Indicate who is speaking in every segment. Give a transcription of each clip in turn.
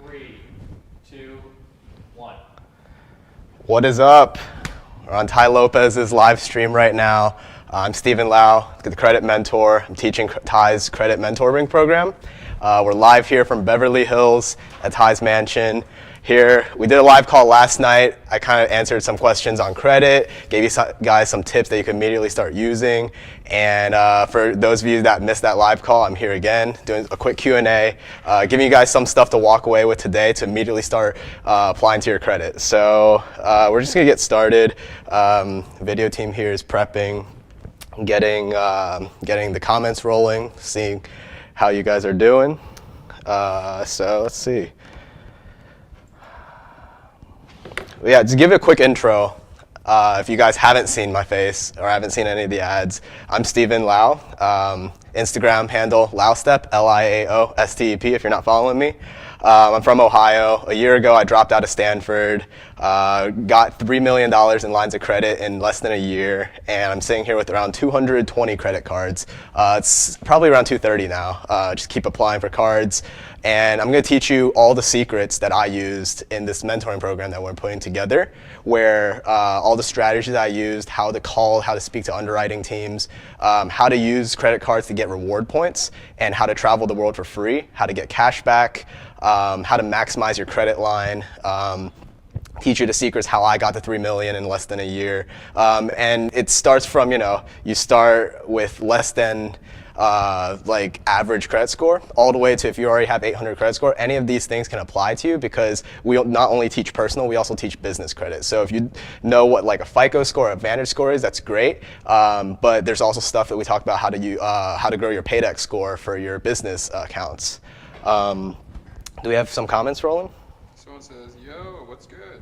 Speaker 1: 3, 2, 1.
Speaker 2: What is up? We're on Tai Lopez's live stream right now. I'm Stephen Lau, the credit mentor. I'm teaching Tai's credit mentoring program. We're live here from Beverly Hills at Tai's mansion. Here, we did a live call last night. I kind of answered some questions on credit, gave you guys some tips that you can immediately start using. And for those of you that missed that live call, I'm here again doing a quick Q&A, giving you guys some stuff to walk away with today to immediately start applying to your credit. So we're just gonna get started. Video team here is prepping, getting the comments rolling, seeing how you guys are doing. So let's see. Yeah, to give you a quick intro, if you guys haven't seen my face or haven't seen any of the ads, I'm Stephen Lau. Instagram handle Laostep, L-I-A-O-S-T-E-P if you're not following me. I'm from Ohio. A year ago, I dropped out of Stanford, got $3 million in lines of credit in less than a year, and I'm sitting here with around 220 credit cards. It's probably around 230 now. Just keep applying for cards. And I'm going to teach you all the secrets that I used in this mentoring program that we're putting together, where all the strategies I used, how to call, how to speak to underwriting teams, how to use credit cards to get reward points, and how to travel the world for free, how to get cash back, how to maximize your credit line, teach you the secrets how I got to 3 million in less than a year. And it starts from, you start with less than like average credit score, all the way to if you already have 800 credit score. Any of these things can apply to you because we not only teach personal, we also teach business credit. So if you know what like a FICO score, a Vantage score is, that's great. But there's also stuff that we talk about how to grow your Paydex score for your business accounts. Do we have some comments rolling?
Speaker 3: Someone says, yo, what's good?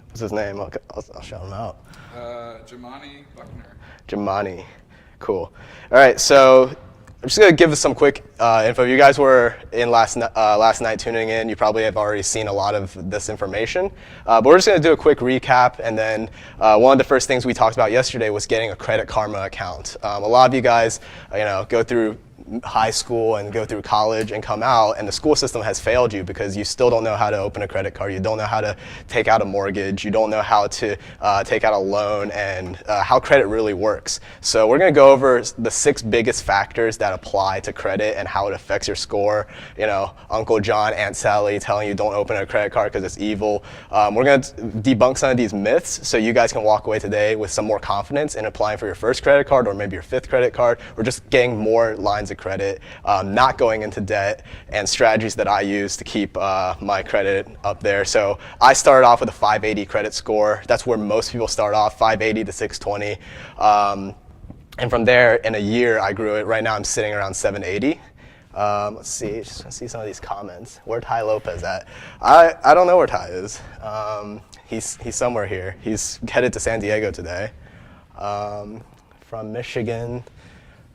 Speaker 2: What's his name? I'll shout him out.
Speaker 3: Jamani Buckner.
Speaker 2: Jamani. Cool. All right, so I'm just going to give us some quick info. If you guys were in last night tuning in, you probably have already seen a lot of this information. But we're just going to do a quick recap, and then one of the first things we talked about yesterday was getting a Credit Karma account. A lot of you guys, go through high school and go through college and come out, and the school system has failed you because you still don't know how to open a credit card, you don't know how to take out a mortgage, you don't know how to take out a loan, and how credit really works. So we're going to go over the 6 biggest factors that apply to credit and how it affects your score. Uncle John, Aunt Sally telling you don't open a credit card because it's evil. We're going to debunk some of these myths so you guys can walk away today with some more confidence in applying for your first credit card or maybe your 5th credit card, or just getting more lines of credit, not going into debt, and strategies that I use to keep my credit up there. So I started off with a 580 credit score. That's where most people start off, 580 to 620. And from there, in a year, I grew it. Right now, I'm sitting around 780. Let's see, just see some of these comments. Where Tai Lopez at? I don't know where Tai is. He's somewhere here. He's headed to San Diego today. From Michigan.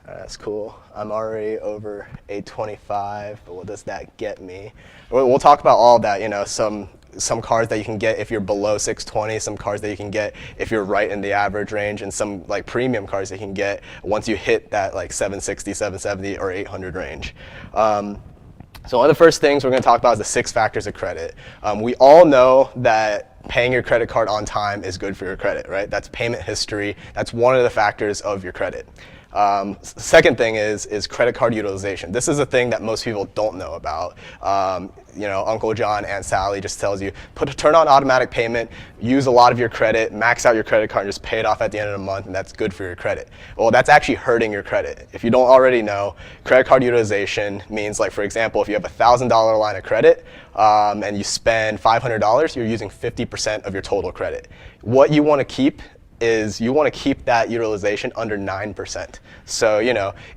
Speaker 2: That's cool. I'm already over 825, but what does that get me? We'll talk about all of that, some cards that you can get if you're below 620, some cards that you can get if you're right in the average range, and some like premium cards that you can get once you hit that like 760, 770, or 800 range. So one of the first things we're going to talk about is the 6 factors of credit. We all know that paying your credit card on time is good for your credit, right? That's payment history. That's one of the factors of your credit. Second thing is credit card utilization. This is a thing that most people don't know about. Uncle John, Aunt Sally just tells you, turn on automatic payment, use a lot of your credit, max out your credit card, and just pay it off at the end of the month, and that's good for your credit. Well, that's actually hurting your credit. If you don't already know, credit card utilization means, like, for example, if you have a $1,000 line of credit and you spend $500, you're using 50% of your total credit. What you want to keep is you want to keep that utilization under 9%. So,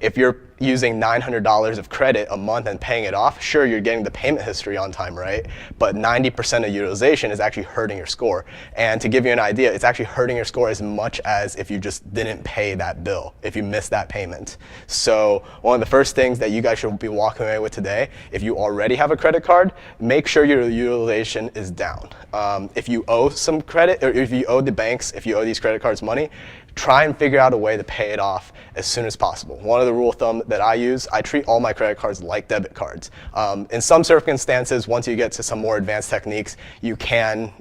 Speaker 2: if you're using $900 of credit a month and paying it off, sure, you're getting the payment history on time, right? But 90% of utilization is actually hurting your score. And to give you an idea, it's actually hurting your score as much as if you just didn't pay that bill, if you missed that payment. So one of the first things that you guys should be walking away with today, if you already have a credit card, make sure your utilization is down. If you owe some credit, or if you owe the banks, if you owe these credit cards money, try and figure out a way to pay it off as soon as possible. One of the rule of thumb that I use, I treat all my credit cards like debit cards. In some circumstances, once you get to some more advanced techniques, you can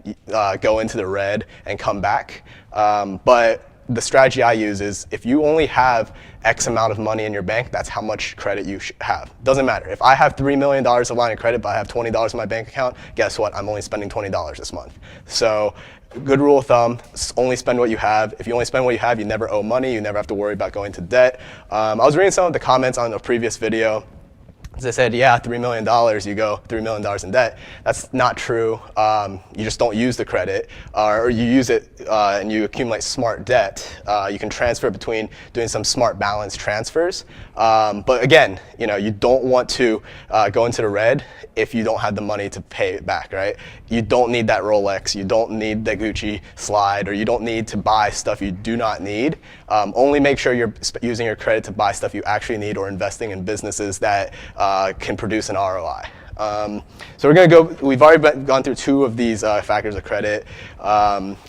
Speaker 2: go into the red and come back. But the strategy I use is if you only have X amount of money in your bank, that's how much credit you have. Doesn't matter. If I have $3 million of line of credit, but I have $20 in my bank account, guess what? I'm only spending $20 this month. So good rule of thumb, only spend what you have. If you only spend what you have, you never owe money. You never have to worry about going to debt. I was reading some of the comments on a previous video. They said, yeah, $3 million, you go $3 million in debt. That's not true. You just don't use the credit, or you use it and you accumulate smart debt. You can transfer between doing some smart balance transfers. But again, you don't want to go into the red if you don't have the money to pay it back, right? You don't need that Rolex, you don't need the Gucci slide, or you don't need to buy stuff you do not need. Only make sure you're using your credit to buy stuff you actually need or investing in businesses that can produce an ROI. So we're going to go, we've already gone through 2 of these factors of credit.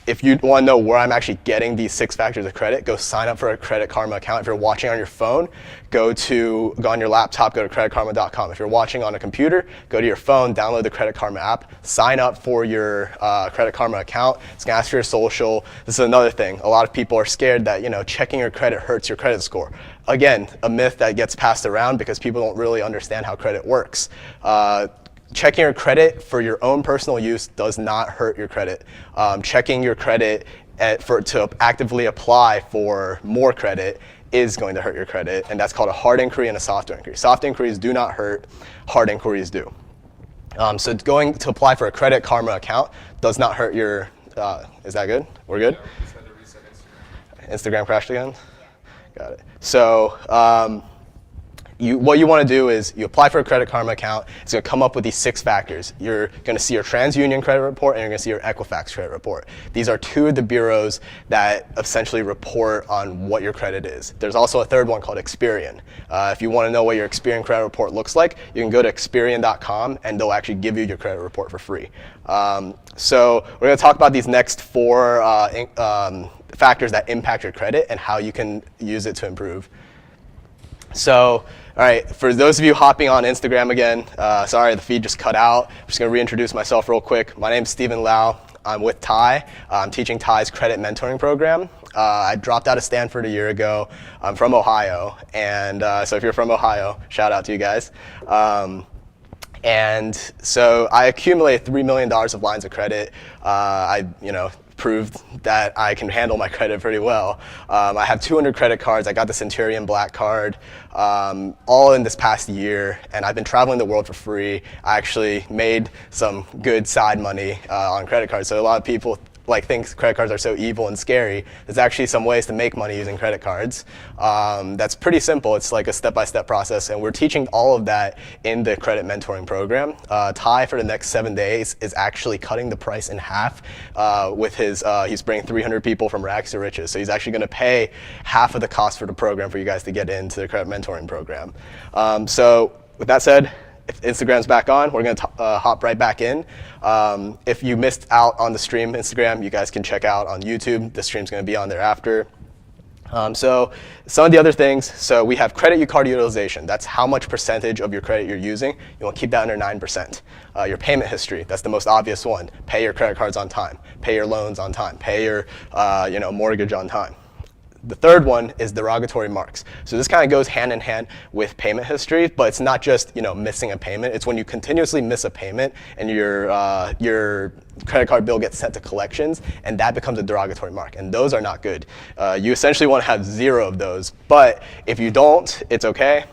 Speaker 2: If you want to know where I'm actually getting these 6 factors of credit, go sign up for a Credit Karma account. If you're watching on your phone, go on your laptop, go to creditkarma.com. If you're watching on a computer, go to your phone, download the Credit Karma app, sign up for your Credit Karma account. It's going to ask for your social. This is another thing. A lot of people are scared that checking your credit hurts your credit score. Again, a myth that gets passed around because people don't really understand how credit works. Checking your credit for your own personal use does not hurt your credit. Checking your credit to actively apply for more credit is going to hurt your credit, and that's called a hard inquiry and a soft inquiry. Soft inquiries do not hurt, hard inquiries do. So going to apply for a Credit Karma account does not hurt your, is that good? We're good?
Speaker 3: Yeah, we just had to reset Instagram.
Speaker 2: Instagram crashed again? Got it. So what you want to do is you apply for a Credit Karma account. It's going to come up with these 6 factors. You're going to see your TransUnion credit report, and you're going to see your Equifax credit report. These are 2 of the bureaus that essentially report on what your credit is. There's also a third one called Experian. If you want to know what your Experian credit report looks like, you can go to Experian.com, and they'll actually give you your credit report for free. So we're going to talk about these next 4 factors that impact your credit and how you can use it to improve. So, all right, for those of you hopping on Instagram again, sorry, the feed just cut out. I'm just going to reintroduce myself real quick. My name's Stephen Lau. I'm with Tai. I'm teaching Tai's credit mentoring program. I dropped out of Stanford a year ago. I'm from Ohio, and so if you're from Ohio, shout out to you guys. And so I accumulated $3 million of lines of credit. I proved that I can handle my credit pretty well. I have 200 credit cards. I got the Centurion Black card all in this past year, and I've been traveling the world for free. I actually made some good side money on credit cards. So a lot of people think credit cards are so evil and scary. There's actually some ways to make money using credit cards. That's pretty simple. It's like a step-by-step process, and we're teaching all of that in the credit mentoring program. Tai, for the next 7 days, is actually cutting the price in half with his, he's bringing 300 people from rags to riches. So he's actually going to pay half of the cost for the program for you guys to get into the credit mentoring program. So with that said, if Instagram's back on, we're going to hop right back in. If you missed out on the stream Instagram, you guys can check out on YouTube. The stream's going to be on there after. So some of the other things, so we have credit card utilization. That's how much percentage of your credit you're using. You want to keep that under 9%. Your payment history, that's the most obvious one. Pay your credit cards on time. Pay your loans on time. Pay your mortgage on time. The third one is derogatory marks. So this kind of goes hand in hand with payment history, but it's not just missing a payment. It's when you continuously miss a payment and your credit card bill gets sent to collections, and that becomes a derogatory mark. And those are not good. You essentially want to have 0 of those. But if you don't, it's okay.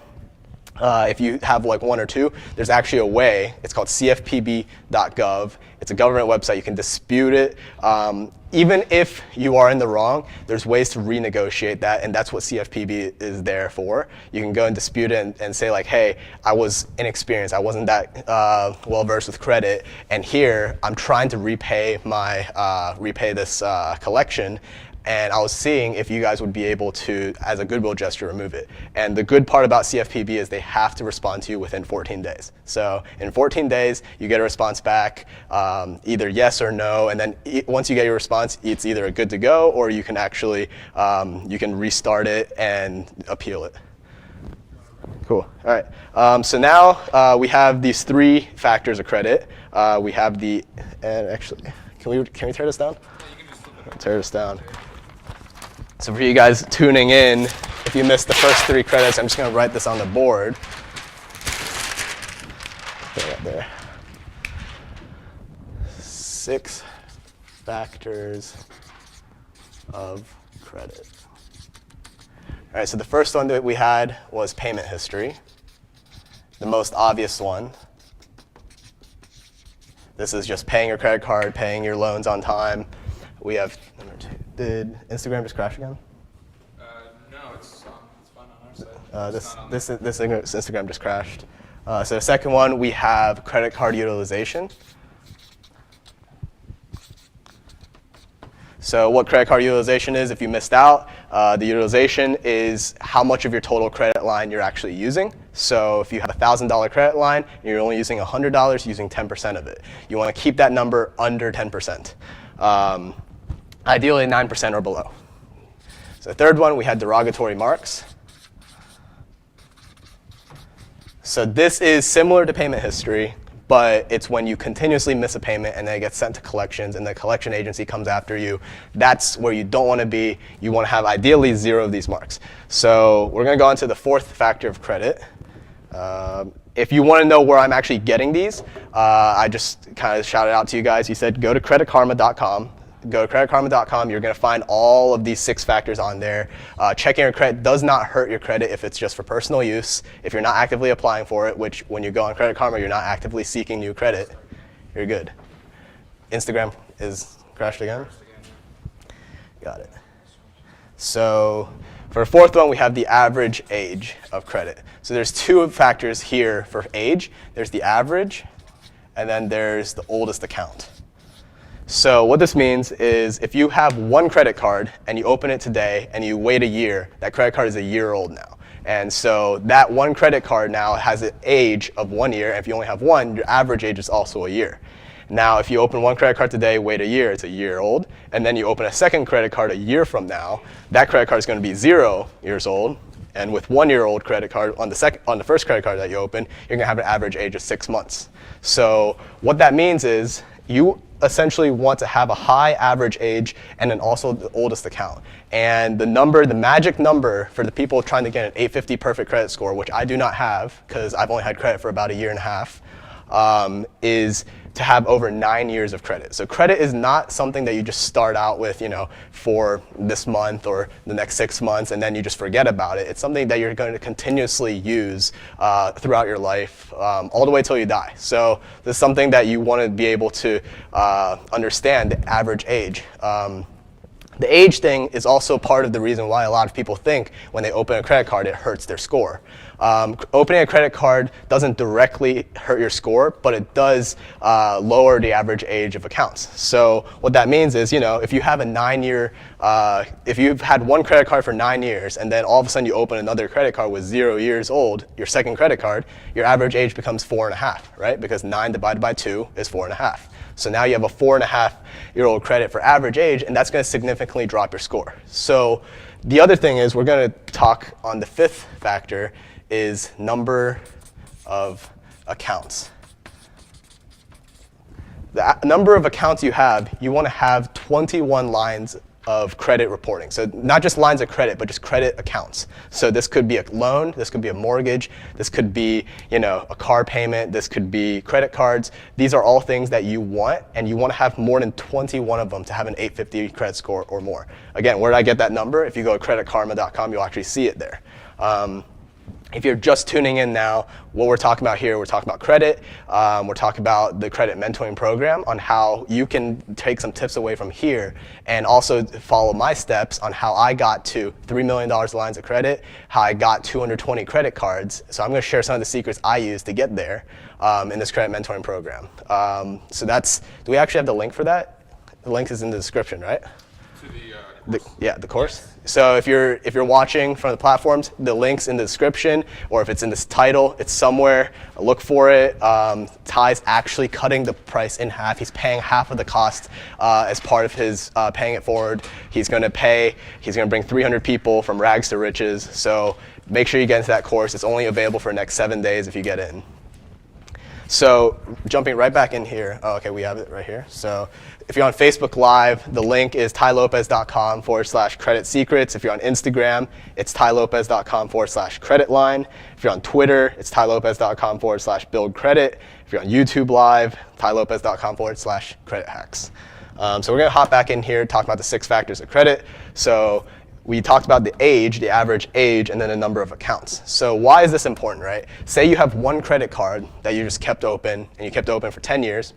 Speaker 2: If you have 1 or 2, there's actually a way. It's called cfpb.gov. It's a government website. You can dispute it. Even if you are in the wrong, there's ways to renegotiate that, and that's what CFPB is there for. You can go and dispute it and say hey, I was inexperienced. I wasn't that well-versed with credit, and here I'm trying to repay this collection. and I was seeing if you guys would be able to, as a goodwill gesture, remove it. And the good part about CFPB is they have to respond to you within 14 days. So in 14 days, you get a response back, either yes or no, and then once you get your response, it's either a good to go, or you can actually, you can restart it and appeal it. Cool. All right. So now we have these 3 factors of credit. We have the, and actually, can we tear this down? Tear this down. So for you guys tuning in, if you missed the first 3 credits, I'm just going to write this on the board. Put it right there. 6 factors of credit. All right, so the first one that we had was payment history, the most obvious one. This is just paying your credit card, paying your loans on time. We have number 2. Did Instagram just crash again?
Speaker 3: No, it's fine on our side.
Speaker 2: This Instagram just crashed. So the second one, we have credit card utilization. So what credit card utilization is, if you missed out, the utilization is how much of your total credit line you're actually using. So if you have a $1,000 credit line and you're only using $100, using 10% of it. You want to keep that number under 10%. Ideally 9% or below. So the third one, we had derogatory marks. So this is similar to payment history, but it's when you continuously miss a payment and then it gets sent to collections and the collection agency comes after you. That's where you don't want to be. You want to have ideally 0 of these marks. So we're going to go on to the 4th factor of credit. If you want to know where I'm actually getting these, I just kind of shouted out to you guys. He said go to creditkarma.com. Go to creditkarma.com. You're going to find all of these 6 factors on there. Checking your credit does not hurt your credit if it's just for personal use. If you're not actively applying for it, which when you go on Credit Karma, you're not actively seeking new credit, you're good. Instagram is crashed again? Got it. So for the 4th one, we have the average age of credit. So there's 2 factors here for age. There's the average, and then there's the oldest account. So what this means is if you have one credit card and you open it today and you wait a year, that credit card is a year old now. And so that one credit card now has an age of 1 year. And if you only have one, your average age is also a year. Now, if you open one credit card today, wait a year, it's a year old. And then you open a second credit card a year from now, that credit card is going to be 0 years old. And with 1-year-old credit card on the first credit card that you open, you're going to have an average age of 6 months. So what that means is you essentially want to have a high average age and then also the oldest account. And the magic number for the people trying to get an 850 perfect credit score, which I do not have because I've only had credit for about a year and a half, is to have over 9 years of credit. So credit is not something that you just start out with, for this month or the next 6 months and then you just forget about it. It's something that you're going to continuously use throughout your life, all the way till you die. So this is something that you want to be able to understand, the average age. The age thing is also part of the reason why a lot of people think when they open a credit card, it hurts their score. Opening a credit card doesn't directly hurt your score, but it does lower the average age of accounts. So what that means is, if you have a 9-year, if you've had one credit card for 9 years, and then all of a sudden you open another credit card with 0 years old, your second credit card, your average age becomes 4.5, right? Because 9 divided by 2 is 4.5. So now you have a 4.5-year-old credit for average age, and that's going to significantly drop your score. So the other thing is we're going to talk on the 5th factor is number of accounts. The number of accounts you want to have 21 lines of credit reporting. So not just lines of credit, but just credit accounts. So this could be a loan, this could be a mortgage, this could be, a car payment, this could be credit cards. These are all things that you want, and you want to have more than 21 of them to have an 850 credit score or more. Again, where did I get that number? If you go to creditkarma.com, you'll actually see it there. If you're just tuning in now, what we're talking about here, we're talking about credit. We're talking about the credit mentoring program on how you can take some tips away from here and also follow my steps on how I got to $3 million lines of credit, how I got 220 credit cards. So I'm going to share some of the secrets I use to get there in this credit mentoring program. Do we actually have the link for that? The link is in the description, right?
Speaker 3: To the
Speaker 2: The course. So if you're watching from the platforms, the link's in the description, or if it's in this title, it's somewhere. Look for it. Ty's actually cutting the price in half. He's paying half of the cost as part of his paying it forward. He's going to bring 300 people from rags to riches. So make sure you get into that course. It's only available for the next 7 days if you get in. So jumping right back in here, okay, we have it right here. So if you're on Facebook Live, the link is tailopez.com/credit secrets. If you're on Instagram, it's tailopez.com/credit line. If you're on Twitter, it's tailopez.com/build credit. If you're on YouTube Live, tailopez.com/credit hacks. So we're going to hop back in here, talk about the 6 factors of credit. So we talked about the age, the average age, and then the number of accounts. So why is this important, right? Say you have one credit card that you just kept open, and you kept it open for 10 years,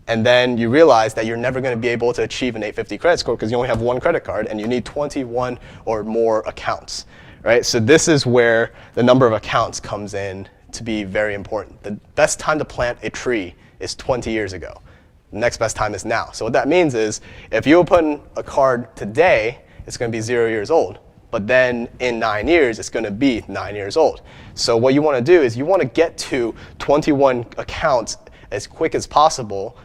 Speaker 2: and then you realize that you're never going to be able to achieve an 850 credit score because you only have one credit card, and you need 21 or more accounts, right? So this is where the number of accounts comes in to be very important. The best time to plant a tree is 20 years ago. The next best time is now. So what that means is if you open a card today, it's going to be 0 years old. But then in 9 years, it's going to be 9 years old. So what you want to do is you want to get to 21 accounts as quick as possible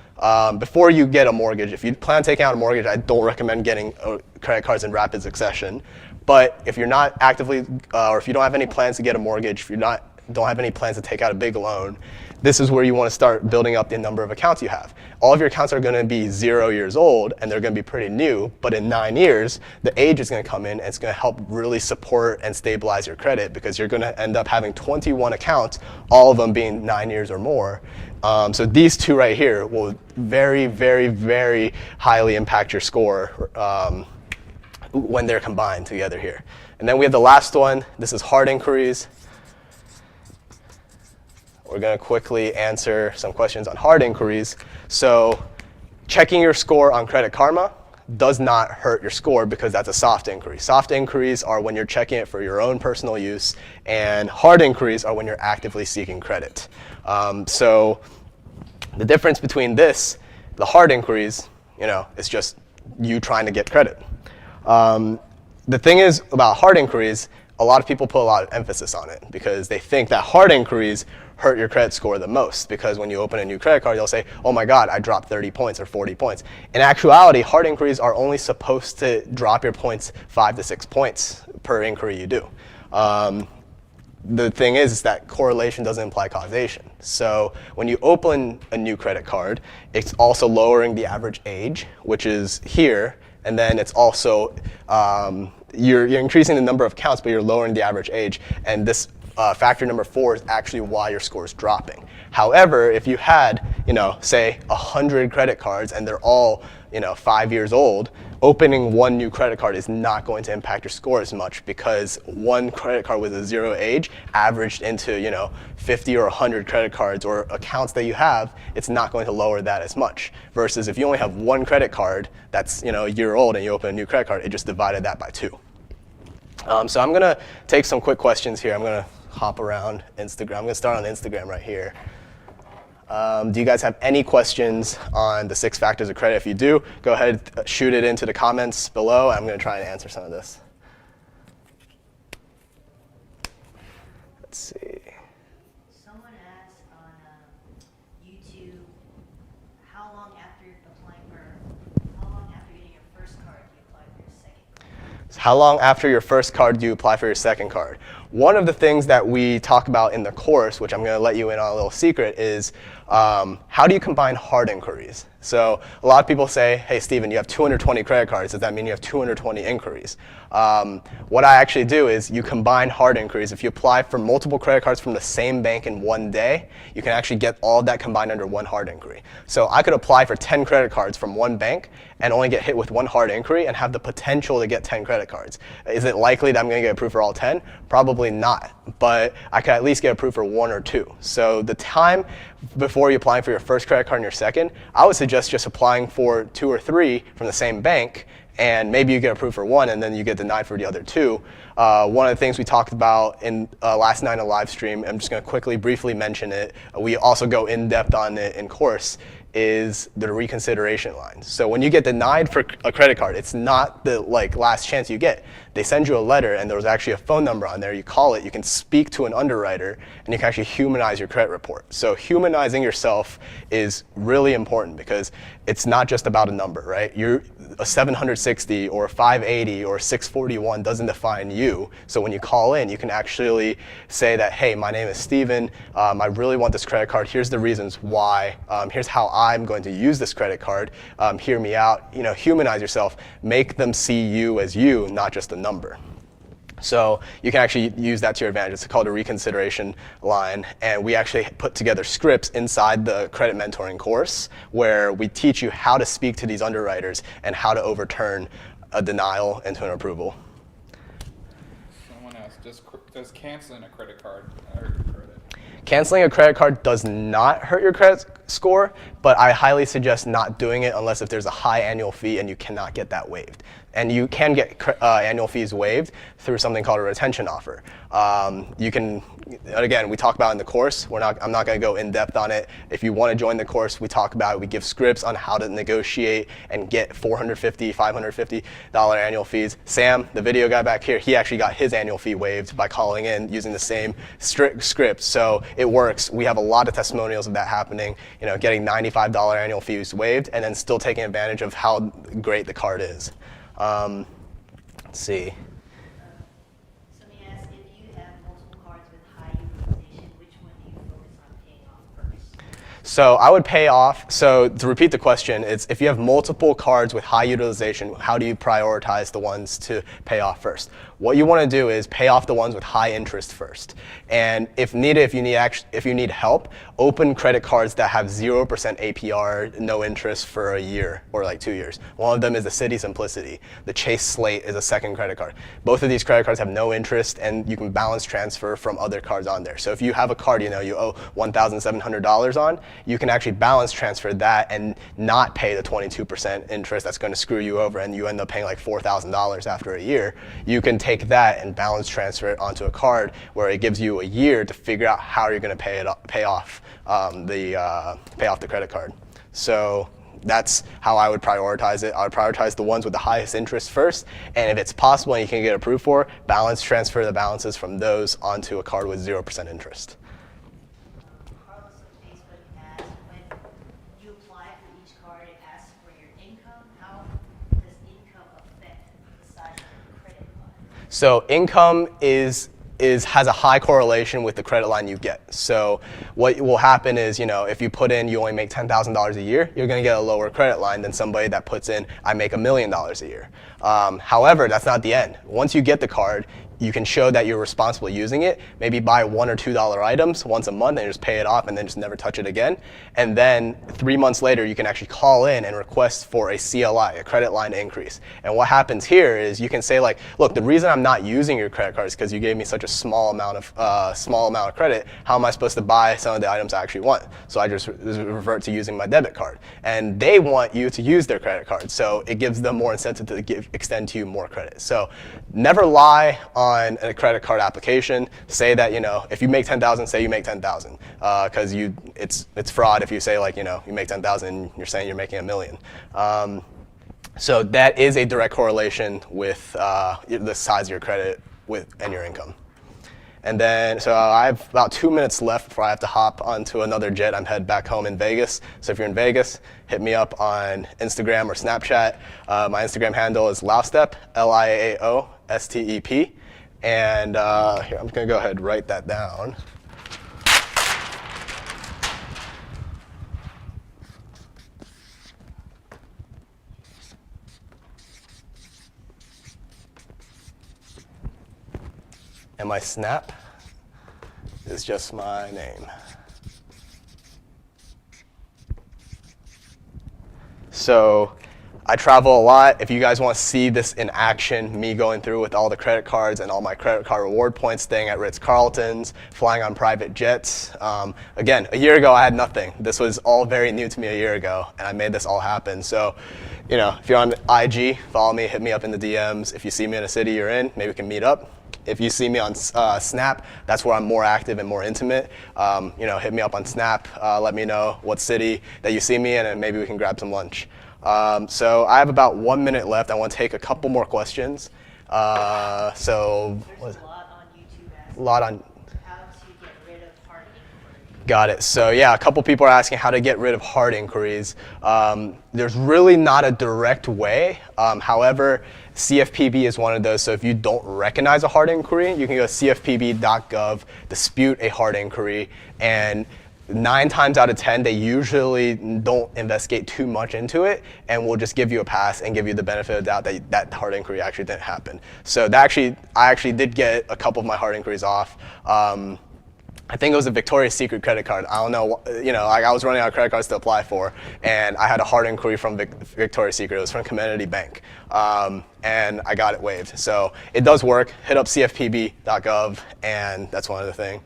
Speaker 2: before you get a mortgage. If you plan on taking out a mortgage, I don't recommend getting credit cards in rapid succession. But if you're not actively, or if you don't have any plans to get a mortgage, if you don't have any plans to take out a big loan, this is where you want to start building up the number of accounts you have. All of your accounts are going to be 0 years old, and they're going to be pretty new, but in 9 years, the age is going to come in, and it's going to help really support and stabilize your credit because you're going to end up having 21 accounts, all of them being 9 years or more. So these two right here will very, very, very highly impact your score when they're combined together here. And then we have the last one. This is hard inquiries. We're going to quickly answer some questions on hard inquiries. So checking your score on Credit Karma does not hurt your score because that's a soft inquiry. Soft inquiries are when you're checking it for your own personal use, and hard inquiries are when you're actively seeking credit. So the difference between the hard inquiries, is just you trying to get credit. The thing is about hard inquiries, a lot of people put a lot of emphasis on it because they think that hard inquiries hurt your credit score the most because when you open a new credit card, they'll say, oh my God, I dropped 30 points or 40 points. In actuality, hard inquiries are only supposed to drop your points 5 to 6 points per inquiry you do. The thing is that correlation doesn't imply causation. So when you open a new credit card, it's also lowering the average age, which is here, and then it's also, you're increasing the number of accounts, but you're lowering the average age, and this factor number 4 is actually why your score is dropping. However, if you had, say 100 credit cards and they're all, 5 years old, opening one new credit card is not going to impact your score as much because one credit card with a 0 age averaged into, 50 or 100 credit cards or accounts that you have, it's not going to lower that as much. Versus if you only have one credit card that's, a year old and you open a new credit card, it just divided that by 2. So I'm going to take some quick questions here. I'm going to hop around Instagram. I'm going to start on Instagram right here. Do you guys have any questions on the 6 factors of credit? If you do, go ahead, shoot it into the comments below. I'm going to try and answer some of this. Let's see.
Speaker 4: Someone asked on YouTube, how long after getting your first card do you apply for your second card?
Speaker 2: So how long after your first card do you apply for your second card? One of the things that we talk about in the course, which I'm going to let you in on a little secret, is how do you combine hard inquiries? So a lot of people say, hey, Steven, you have 220 credit cards. Does that mean you have 220 inquiries? What I actually do is you combine hard inquiries. If you apply for multiple credit cards from the same bank in one day, you can actually get all of that combined under one hard inquiry. So I could apply for 10 credit cards from one bank and only get hit with one hard inquiry and have the potential to get 10 credit cards. Is it likely that I'm going to get approved for all 10? Probably not, but I could at least get approved for 1 or 2. So the time before you applying for your first credit card and your second, I would suggest just applying for 2 or 3 from the same bank, and maybe you get approved for 1 and then you get denied for the other 2. One of the things we talked about in last night in a live stream, I'm just going to quickly briefly mention it. We also go in depth on it in course, is the reconsideration line. So when you get denied for a credit card, it's not the last chance you get. They send you a letter, and there's actually a phone number on there. You call it, you can speak to an underwriter, and you can actually humanize your credit report. So humanizing yourself is really important because it's not just about a number, right? You're a 760 or a 580 or a 641 doesn't define you. So when you call in, you can actually say that, hey, my name is Steven. I really want this credit card. Here's the reasons why. Here's how I'm going to use this credit card. Hear me out. Humanize yourself. Make them see you as you, not just a number. So you can actually use that to your advantage. It's called a reconsideration line, and we actually put together scripts inside the credit mentoring course where we teach you how to speak to these underwriters and how to overturn a denial into an approval.
Speaker 3: Someone asked, does canceling a credit card hurt your credit?
Speaker 2: Canceling a credit card does not hurt your credit score, but I highly suggest not doing it unless if there's a high annual fee and you cannot get that waived. And you can get annual fees waived through something called a retention offer. You can, again, we talk about it in the course. I'm not going to go in depth on it. If you want to join the course, we talk about it. We give scripts on how to negotiate and get $450, $550 annual fees. Sam, the video guy back here, he actually got his annual fee waived by calling in using the same script. So it works. We have a lot of testimonials of that happening. Getting $95 annual fees waived and then still taking advantage of how great the card is. Let's see.
Speaker 4: Somebody asked, if you have multiple cards with high utilization, which one do you focus on paying off first?
Speaker 2: So I would pay off. So to repeat the question, it's if you have multiple cards with high utilization, how do you prioritize the ones to pay off first? What you want to do is pay off the ones with high interest first. And if needed, if you need help, open credit cards that have 0% APR, no interest for a year or 2 years. One of them is the Citi Simplicity. The Chase Slate is a second credit card. Both of these credit cards have no interest, and you can balance transfer from other cards on there. So if you have a card you owe $1,700 on, you can actually balance transfer that and not pay the 22% interest that's going to screw you over, and you end up paying $4,000 after a year. You can take that and balance transfer it onto a card where it gives you a year to figure out how you're going to pay off the credit card. So that's how I would prioritize it. I would prioritize the ones with the highest interest first, and if it's possible and you can get approved for, balance transfer the balances from those onto a card with 0% interest.
Speaker 4: Carlos on Facebook asked, when you apply for each card, it asks for your income. How does income affect the size of the credit line?
Speaker 2: So income has a high correlation with the credit line you get. So what will happen is, if you put in you only make $10,000 a year, you're going to get a lower credit line than somebody that puts in I make $1 million a year. However, that's not the end. Once you get the card, you can show that you're responsible using it, maybe buy $1 or $2 items once a month and just pay it off and then just never touch it again. And then 3 months later, you can actually call in and request for a CLI, a credit line increase. And what happens here is you can say look, the reason I'm not using your credit card is because you gave me such a small amount of credit. How am I supposed to buy some of the items I actually want? So I just revert to using my debit card. And they want you to use their credit card. So it gives them more incentive to extend to you more credit. So never lie on a credit card application. Say that, if you make 10,000, say you make 10,000, because it's fraud if you say you make 10,000, you're saying you're making $1 million. So that is a direct correlation with the size of your credit and your income. And then, so I have about 2 minutes left before I have to hop onto another jet. I'm headed back home in Vegas. So if you're in Vegas, hit me up on Instagram or Snapchat. My Instagram handle is Laostep, LIAOSTEP. And here, I'm going to go ahead and write that down. And my Snap is just my name. So I travel a lot. If you guys want to see this in action, me going through with all the credit cards and all my credit card reward points, staying at Ritz-Carltons, flying on private jets. Again, a year ago I had nothing. This was all very new to me a year ago, and I made this all happen. So, if you're on IG, follow me, hit me up in the DMs. If you see me in a city you're in, maybe we can meet up. if you see me on Snap, that's where I'm more active and more intimate. Hit me up on Snap. Let me know what city that you see me in, and maybe we can grab some lunch. So I have about 1 minute left. I want to take a couple more questions.
Speaker 4: There's a lot on YouTube asking how to get rid of hard inquiries.
Speaker 2: Got it. So yeah, a couple people are asking how to get rid of hard inquiries. There's really not a direct way. However, CFPB is one of those. So if you don't recognize a hard inquiry, you can go to cfpb.gov, dispute a hard inquiry, and 9 times out of 10, they usually don't investigate too much into it and will just give you a pass and give you the benefit of the doubt that that hard inquiry actually didn't happen. So I actually did get a couple of my hard inquiries off. I think it was a Victoria's Secret credit card. I don't know, I was running out of credit cards to apply for, and I had a hard inquiry from Victoria's Secret. It was from Community Bank, and I got it waived. So it does work. Hit up cfpb.gov, and that's one other thing.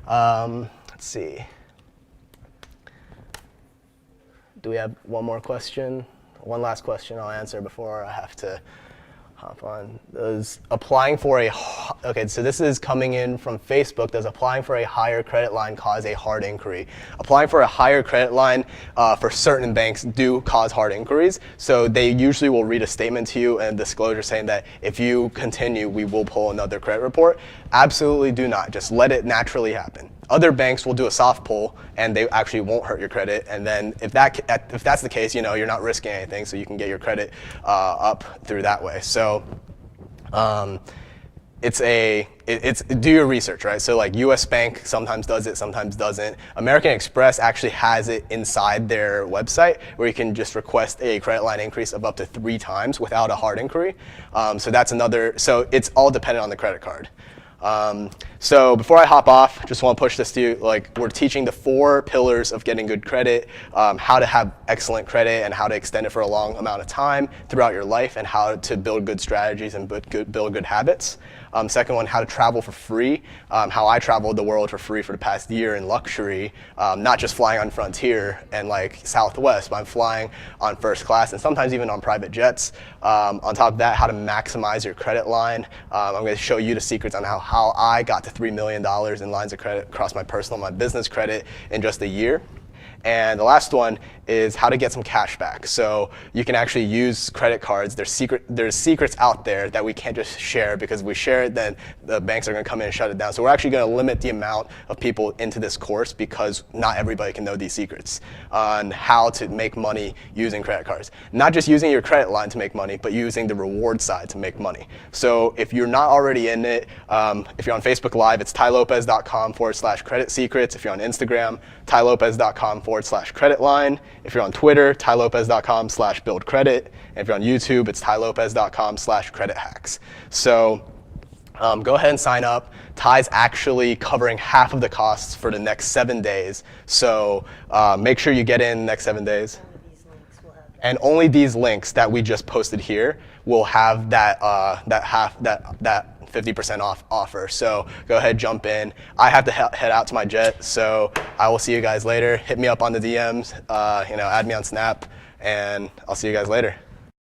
Speaker 2: Let's see. Do we have one more question? One last question I'll answer before I have to hop on. Does applying for okay, so this is coming in from Facebook. Does applying for a higher credit line cause a hard inquiry? Applying for a higher credit line for certain banks do cause hard inquiries. So they usually will read a statement to you and a disclosure saying that if you continue, we will pull another credit report. Absolutely do not. Just let it naturally happen. Other banks will do a soft pull, and they actually won't hurt your credit. And then if that's the case, you're not risking anything, so you can get your credit up through that way. So it's do your research, right? So like US Bank sometimes does it, sometimes doesn't. American Express actually has it inside their website where you can just request a credit line increase of up to 3 times without a hard inquiry. So that's so it's all dependent on the credit card. So before I hop off, just want to push this to you. We're teaching the 4 pillars of getting good credit, how to have excellent credit and how to extend it for a long amount of time throughout your life, and how to build good strategies and build good habits. Second one, how to travel for free, how I traveled the world for free for the past year in luxury, not just flying on Frontier and Southwest, but I'm flying on first class and sometimes even on private jets. On top of that, how to maximize your credit line. I'm going to show you the secrets on how I got to $3 million in lines of credit across my personal and my business credit in just a year. And the last one is how to get some cash back. So you can actually use credit cards. There's secrets out there that we can't just share, because if we share it, then the banks are going to come in and shut it down. So we're actually going to limit the amount of people into this course, because not everybody can know these secrets on how to make money using credit cards. Not just using your credit line to make money, but using the reward side to make money. So if you're not already in it, if you're on Facebook Live, it's tailopez.com/credit secrets. If you're on Instagram, tailopez.com/credit line. If you're on Twitter, tailopez.com/build credit. And if you're on YouTube, it's tailopez.com/credit hacks. So go ahead and sign up. Ty's actually covering half of the costs for the next 7 days. So make sure you get in the next 7 days. And only these links that we just posted here will have that 50% off offer. So go ahead, jump in. I have to head out to my jet, so I will see you guys later. Hit me up on the DMs, add me on Snap, and I'll see you guys later.